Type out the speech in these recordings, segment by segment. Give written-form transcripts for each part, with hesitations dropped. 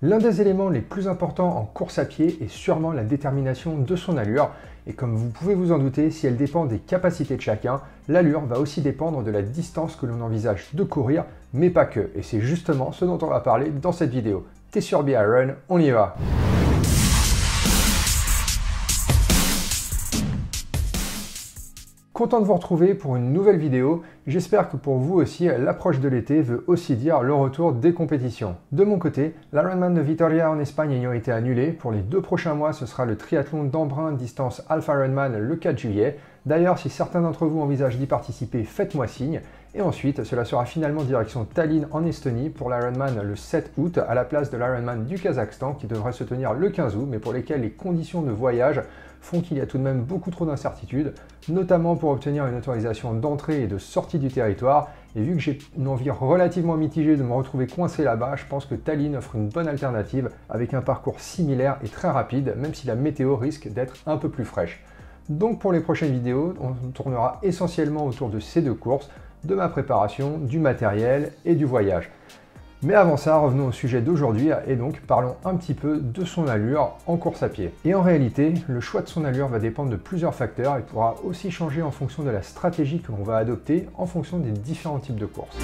L'un des éléments les plus importants en course à pied est sûrement la détermination de son allure. Et comme vous pouvez vous en douter, si elle dépend des capacités de chacun, l'allure va aussi dépendre de la distance que l'on envisage de courir, mais pas que. Et c'est justement ce dont on va parler dans cette vidéo. T'es sur Be Iron, on y va! Content de vous retrouver pour une nouvelle vidéo. J'espère que pour vous aussi, l'approche de l'été veut aussi dire le retour des compétitions. De mon côté, l'Ironman de Vitoria en Espagne ayant été annulé, pour les 2 prochains mois, ce sera le triathlon d'Embrun distance Half Ironman le 4 juillet. D'ailleurs, si certains d'entre vous envisagent d'y participer, faites-moi signe. Et ensuite, cela sera finalement direction Tallinn en Estonie pour l'Ironman le 7 août à la place de l'Ironman du Kazakhstan qui devrait se tenir le 15 août, mais pour lesquels les conditions de voyage font qu'il y a tout de même beaucoup trop d'incertitudes, notamment pour obtenir une autorisation d'entrée et de sortie du territoire. Et vu que j'ai une envie relativement mitigée de me retrouver coincé là-bas, je pense que Tallinn offre une bonne alternative avec un parcours similaire et très rapide, même si la météo risque d'être un peu plus fraîche. Donc pour les prochaines vidéos, on tournera essentiellement autour de ces 2 courses, de ma préparation, du matériel et du voyage. Mais avant ça, revenons au sujet d'aujourd'hui et donc parlons un petit peu de son allure en course à pied. Et en réalité, le choix de son allure va dépendre de plusieurs facteurs et pourra aussi changer en fonction de la stratégie que l'on va adopter en fonction des différents types de courses.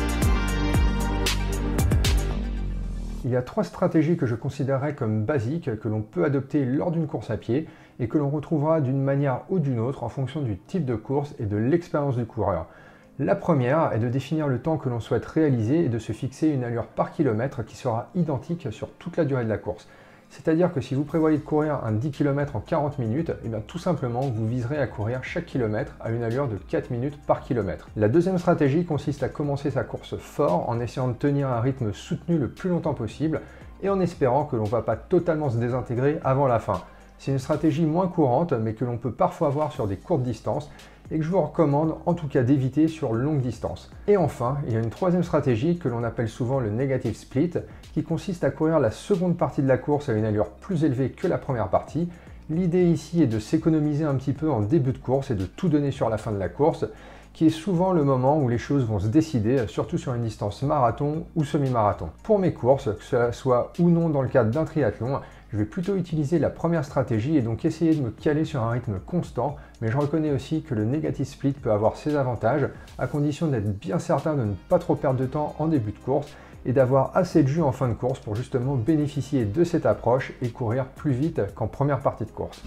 Il y a 3 stratégies que je considérerais comme basiques que l'on peut adopter lors d'une course à pied et que l'on retrouvera d'une manière ou d'une autre en fonction du type de course et de l'expérience du coureur. La première est de définir le temps que l'on souhaite réaliser et de se fixer une allure par kilomètre qui sera identique sur toute la durée de la course. C'est-à-dire que si vous prévoyez de courir un 10 km en 40 minutes, et bien tout simplement vous viserez à courir chaque kilomètre à une allure de 4 minutes par kilomètre. La deuxième stratégie consiste à commencer sa course fort en essayant de tenir un rythme soutenu le plus longtemps possible et en espérant que l'on ne va pas totalement se désintégrer avant la fin. C'est une stratégie moins courante mais que l'on peut parfois voir sur des courtes distances et que je vous recommande en tout cas d'éviter sur longue distance. Et enfin, il y a une troisième stratégie que l'on appelle souvent le negative split qui consiste à courir la seconde partie de la course à une allure plus élevée que la première partie. L'idée ici est de s'économiser un petit peu en début de course et de tout donner sur la fin de la course, qui est souvent le moment où les choses vont se décider, surtout sur une distance marathon ou semi-marathon. Pour mes courses, que cela soit ou non dans le cadre d'un triathlon, je vais plutôt utiliser la première stratégie et donc essayer de me caler sur un rythme constant, mais je reconnais aussi que le negative split peut avoir ses avantages, à condition d'être bien certain de ne pas trop perdre de temps en début de course et d'avoir assez de jus en fin de course pour justement bénéficier de cette approche et courir plus vite qu'en première partie de course.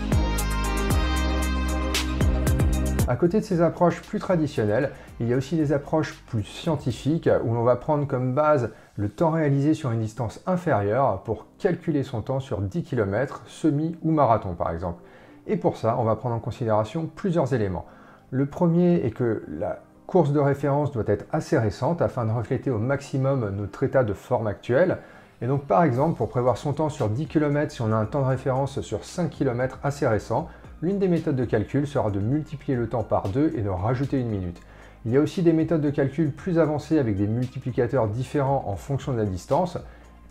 À côté de ces approches plus traditionnelles, il y a aussi des approches plus scientifiques où l'on va prendre comme base le temps réalisé sur une distance inférieure pour calculer son temps sur 10 km, semi ou marathon par exemple. Et pour ça, on va prendre en considération plusieurs éléments. Le premier est que la course de référence doit être assez récente afin de refléter au maximum notre état de forme actuel. Et donc par exemple, pour prévoir son temps sur 10 km, si on a un temps de référence sur 5 km assez récent, l'une des méthodes de calcul sera de multiplier le temps par 2 et de rajouter une minute. Il y a aussi des méthodes de calcul plus avancées avec des multiplicateurs différents en fonction de la distance.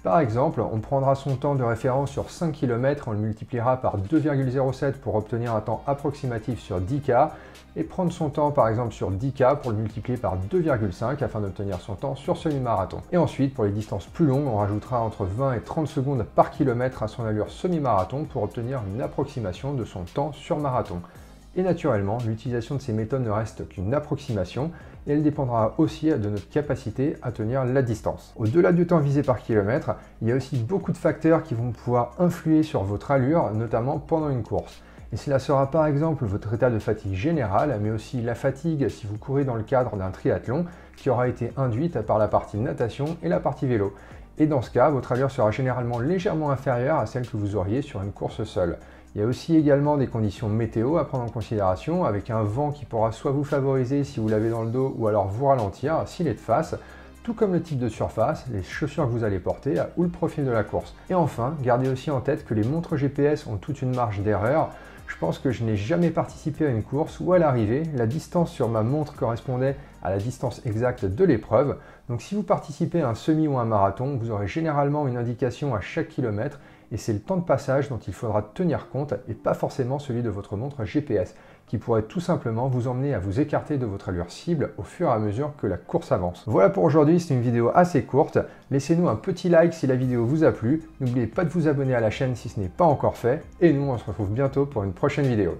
Par exemple, on prendra son temps de référence sur 5 km, on le multipliera par 2,07 pour obtenir un temps approximatif sur 10K, et prendre son temps par exemple sur 10K pour le multiplier par 2,5 afin d'obtenir son temps sur semi-marathon. Et ensuite, pour les distances plus longues, on rajoutera entre 20 et 30 secondes par kilomètre à son allure semi-marathon pour obtenir une approximation de son temps sur marathon. Et naturellement, l'utilisation de ces méthodes ne reste qu'une approximation et elle dépendra aussi de notre capacité à tenir la distance. Au-delà du temps visé par kilomètre, il y a aussi beaucoup de facteurs qui vont pouvoir influer sur votre allure, notamment pendant une course. Et cela sera par exemple votre état de fatigue générale, mais aussi la fatigue si vous courez dans le cadre d'un triathlon qui aura été induite par la partie natation et la partie vélo. Et dans ce cas, votre allure sera généralement légèrement inférieure à celle que vous auriez sur une course seule. Il y a aussi également des conditions météo à prendre en considération, avec un vent qui pourra soit vous favoriser si vous l'avez dans le dos ou alors vous ralentir s'il est de face, tout comme le type de surface, les chaussures que vous allez porter ou le profil de la course. Et enfin, gardez aussi en tête que les montres GPS ont toute une marge d'erreur. Je pense que je n'ai jamais participé à une course où à l'arrivée, la distance sur ma montre correspondait à la distance exacte de l'épreuve. Donc si vous participez à un semi ou un marathon, vous aurez généralement une indication à chaque kilomètre et c'est le temps de passage dont il faudra tenir compte et pas forcément celui de votre montre GPS. qui pourrait tout simplement vous emmener à vous écarter de votre allure cible au fur et à mesure que la course avance. Voilà pour aujourd'hui, c'est une vidéo assez courte. Laissez-nous un petit like si la vidéo vous a plu. N'oubliez pas de vous abonner à la chaîne si ce n'est pas encore fait. Et nous, on se retrouve bientôt pour une prochaine vidéo.